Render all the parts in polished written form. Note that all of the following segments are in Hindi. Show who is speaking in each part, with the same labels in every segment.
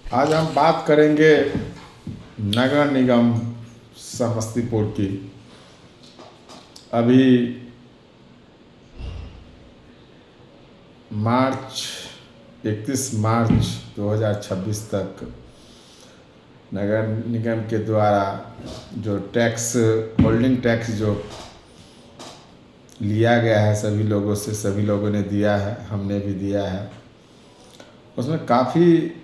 Speaker 1: आज हम बात करेंगे नगर निगम समस्तीपुर की। अभी मार्च 31 मार्च 2026 तक नगर निगम के द्वारा जो टैक्स होल्डिंग टैक्स जो लिया गया है सभी लोगों से, सभी लोगों ने दिया है, हमने भी दिया है। उसमें काफ़ी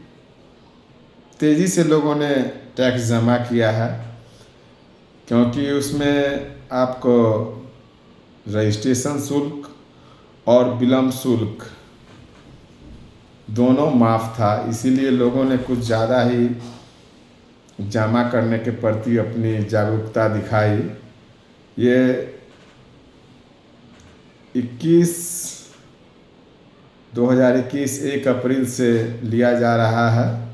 Speaker 1: तेज़ी से लोगों ने टैक्स जमा किया है, क्योंकि उसमें आपको रजिस्ट्रेशन शुल्क और विलम्ब शुल्क दोनों माफ़ था। इसीलिए लोगों ने कुछ ज़्यादा ही जमा करने के प्रति अपनी जागरूकता दिखाई। ये 2021 1 अप्रैल से लिया जा रहा है,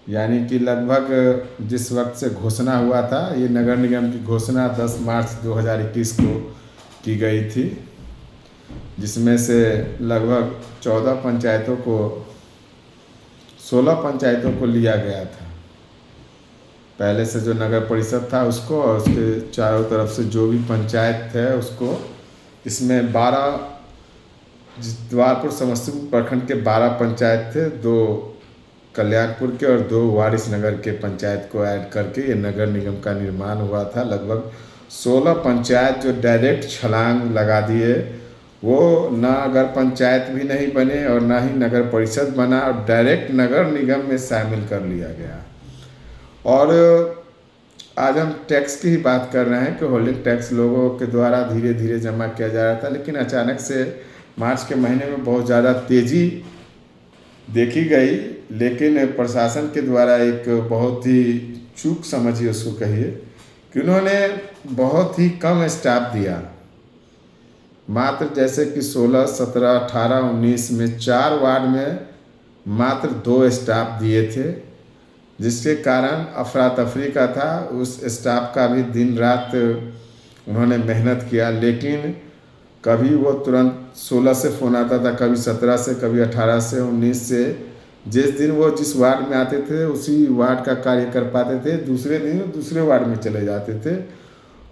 Speaker 1: यानी कि लगभग जिस वक्त से घोषणा हुआ था, ये नगर निगम की घोषणा 10 मार्च 2021 को की गई थी, जिसमें से लगभग 16 पंचायतों को लिया गया था। पहले से जो नगर परिषद था उसको, और उसके चारों तरफ से जो भी पंचायत थे उसको। इसमें 12 जवाहरपुर समस्तीपुर प्रखंड के 12 पंचायत थे, 2 कल्याणपुर के और 2 वारिसनगर के पंचायत को ऐड करके ये नगर निगम का निर्माण हुआ था। लगभग 16 पंचायत जो डायरेक्ट छलांग लगा दिए, वो ना अगर पंचायत भी नहीं बने और ना ही नगर परिषद बना, और डायरेक्ट नगर निगम में शामिल कर लिया गया। और आज हम टैक्स की ही बात कर रहे हैं कि होल्डिंग टैक्स लोगों के द्वारा धीरे धीरे जमा किया जा रहा था, लेकिन अचानक से मार्च के महीने में बहुत ज़्यादा तेज़ी देखी गई। लेकिन प्रशासन के द्वारा एक बहुत ही चूक समझिए उसको कहिए कि उन्होंने बहुत ही कम स्टाफ दिया। मात्र जैसे कि 16, 17, 18, 19 में 4 वार्ड में मात्र 2 स्टाफ दिए थे, जिसके कारण अफरा तफरी का था। उस स्टाफ का भी दिन रात उन्होंने मेहनत किया, लेकिन कभी वो तुरंत 16 से फ़ोन आता था, कभी 17 से, कभी 18 से, 19 से। जिस दिन वो जिस वार्ड में आते थे उसी वार्ड का कार्य कर पाते थे, दूसरे दिन दूसरे वार्ड में चले जाते थे।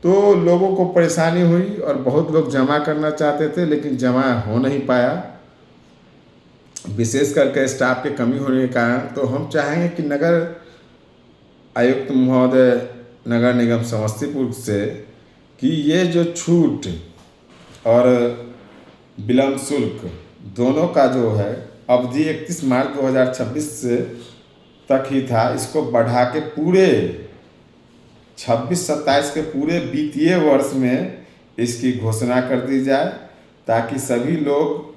Speaker 1: तो लोगों को परेशानी हुई और बहुत लोग जमा करना चाहते थे, लेकिन जमा हो नहीं पाया, विशेष करके स्टाफ की कमी होने के कारण। तो हम चाहेंगे कि नगर आयुक्त महोदय नगर निगम समस्तीपुर से कि ये जो छूट और विलम्ब शुल्क दोनों का जो है अवधि 31 मार्च 2026 से तक ही था, इसको बढ़ा के पूरे 26-27 के पूरे वित्तीय वर्ष में इसकी घोषणा कर दी जाए, ताकि सभी लोग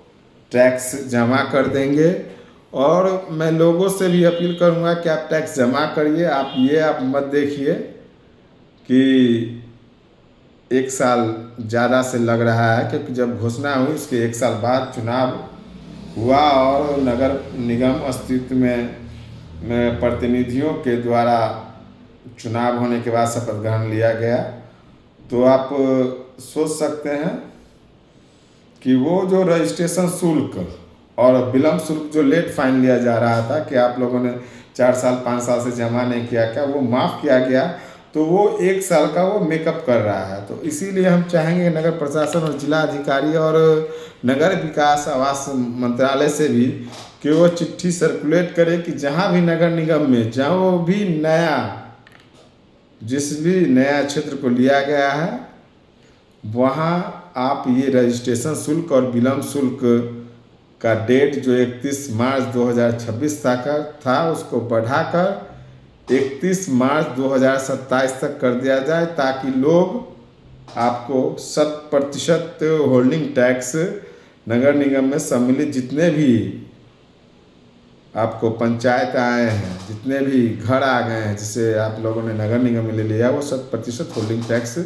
Speaker 1: टैक्स जमा कर देंगे। और मैं लोगों से भी अपील करूंगा कि आप टैक्स जमा करिए। आप मत देखिए कि 1 साल ज़्यादा से लग रहा है, क्योंकि जब घोषणा हुई उसके 1 साल बाद चुनाव हुआ और नगर निगम अस्तित्व में प्रतिनिधियों के द्वारा चुनाव होने के बाद शपथ ग्रहण लिया गया। तो आप सोच सकते हैं कि वो जो रजिस्ट्रेशन शुल्क और विलम्ब शुल्क जो लेट फाइन लिया जा रहा था कि आप लोगों ने 4 साल 5 साल से जमा नहीं किया, क्या वो माफ़ किया गया? तो वो 1 साल का वो मेकअप कर रहा है। तो इसीलिए हम चाहेंगे नगर प्रशासन और जिला अधिकारी और नगर विकास आवास मंत्रालय से भी कि वो चिट्ठी सर्कुलेट करे कि जहाँ भी नगर निगम में जहाँ भी जिस भी नया क्षेत्र को लिया गया है, वहाँ आप ये रजिस्ट्रेशन शुल्क और विलम्ब शुल्क का डेट जो 31 मार्च 2026 था उसको बढ़ाकर 31 मार्च 2027 तक कर दिया जाए, ताकि लोग आपको 100% होल्डिंग टैक्स नगर निगम में सम्मिलित जितने भी आपको पंचायत आए हैं, जितने भी घर आ गए हैं जिसे आप लोगों ने नगर निगम में ले लिया, वो 100% होल्डिंग टैक्स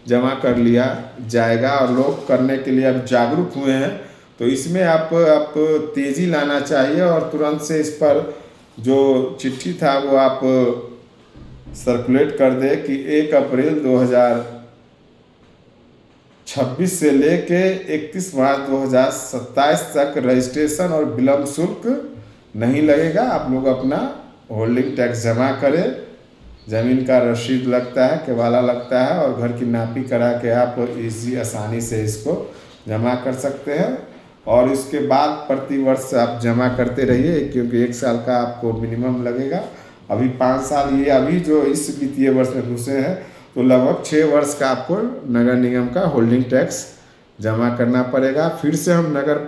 Speaker 1: जमा कर लिया जाएगा। और लोग करने के लिए अब जागरूक हुए हैं, तो इसमें आप तेज़ी लाना चाहिए और तुरंत से इस पर जो चिट्ठी था वो आप सर्कुलेट कर दे कि 1 अप्रैल 2026 से लेके 31 मार्च 2027 तक रजिस्ट्रेशन और विलम्ब शुल्क नहीं लगेगा। आप लोग अपना होल्डिंग टैक्स जमा करें। ज़मीन का रसीद लगता है, केवाला लगता है, और घर की नापी करा के आप इजी आसानी से इसको जमा कर सकते हैं। और इसके बाद प्रति वर्ष आप जमा करते रहिए, क्योंकि 1 साल का आपको मिनिमम लगेगा। अभी 5 साल, ये अभी जो इस वित्तीय वर्ष में घुसे हैं, तो लगभग 6 वर्ष का आपको नगर निगम का होल्डिंग टैक्स जमा करना पड़ेगा। फिर से हम नगर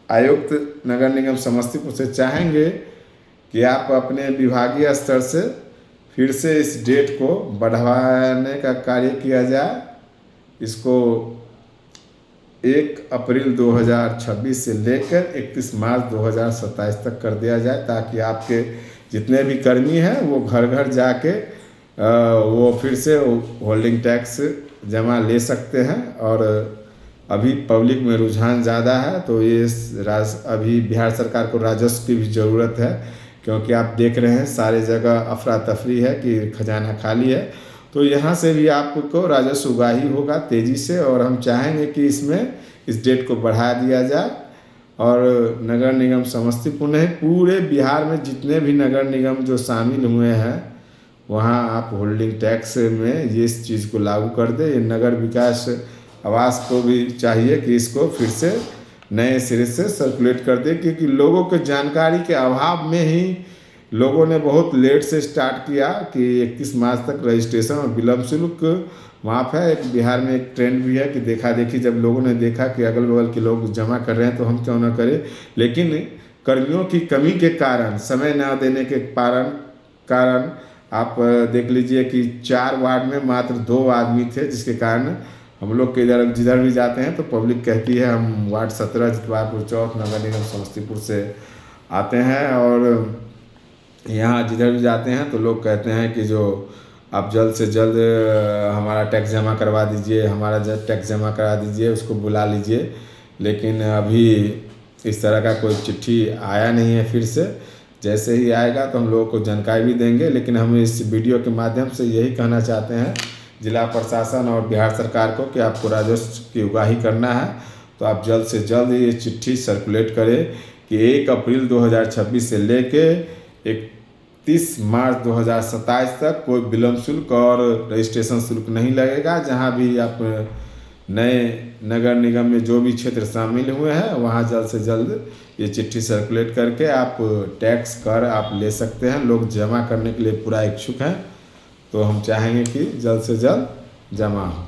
Speaker 1: आयुक्त नगर निगम समस्तीपुर से चाहेंगे कि आप अपने विभागीय स्तर से फिर से इस डेट को बढ़ाने का कार्य किया जाए। इसको 1 अप्रैल 2026 से लेकर 31 मार्च 2027 तक कर दिया जाए, ताकि आपके जितने भी कर्मी हैं वो घर घर जाके वो फिर से होल्डिंग टैक्स जमा ले सकते हैं। और अभी पब्लिक में रुझान ज़्यादा है, तो ये अभी बिहार सरकार को राजस्व की भी ज़रूरत है, क्योंकि आप देख रहे हैं सारे जगह अफरा तफरी है कि खजाना खाली है। तो यहाँ से भी आपको राजस्व उगाही होगा तेज़ी से, और हम चाहेंगे कि इसमें इस डेट को बढ़ा दिया जाए। और नगर निगम समस्तीपुर नहीं, पूरे बिहार में जितने भी नगर निगम जो शामिल हुए हैं, वहाँ आप होल्डिंग टैक्स में ये इस चीज़ को लागू कर दे। ये नगर विकास आवास को भी चाहिए कि इसको फिर से नए सिरे से सर्कुलेट कर दे, क्योंकि लोगों के जानकारी के अभाव में ही लोगों ने बहुत लेट से स्टार्ट किया कि 31 मार्च तक रजिस्ट्रेशन और विलम्ब शुल्क माफ़ है। एक बिहार में एक ट्रेंड भी है कि देखा देखी, जब लोगों ने देखा कि अगल बगल के लोग जमा कर रहे हैं तो हम क्यों ना करें। लेकिन कर्मियों की कमी के कारण, समय न देने के कारण आप देख लीजिए कि 4 वार्ड में मात्र 2 आदमी थे, जिसके कारण हम लोग के जिधर भी जाते हैं तो पब्लिक कहती है हम वार्ड 17 जितवारपुर चौक नगर निगम समस्तीपुर से आते हैं, और यहाँ जिधर भी जाते हैं तो लोग कहते हैं कि जो आप जल्द से जल्द हमारा टैक्स जमा करवा दीजिए, हमारा टैक्स जमा करा दीजिए, उसको बुला लीजिए। लेकिन अभी इस तरह का कोई चिट्ठी आया नहीं है। फिर से जैसे ही आएगा तो हम लोगों को जानकारी भी देंगे। लेकिन हम इस वीडियो के माध्यम से यही कहना चाहते हैं जिला प्रशासन और बिहार सरकार को कि आपको राजस्व की उगाही करना है, तो आप जल्द से जल्द ये चिट्ठी सर्कुलेट करें कि 1 अप्रैल 2026 से लेके 31 मार्च 2027 तक कोई विलम्ब शुल्क और रजिस्ट्रेशन शुल्क नहीं लगेगा। जहां भी आप नए नगर निगम में जो भी क्षेत्र शामिल हुए हैं, वहां जल्द से जल्द ये चिट्ठी सर्कुलेट करके आप टैक्स कर आप ले सकते हैं। लोग जमा करने के लिए पूरा इच्छुक हैं, तो हम चाहेंगे कि जल्द से जल्द जमा हो।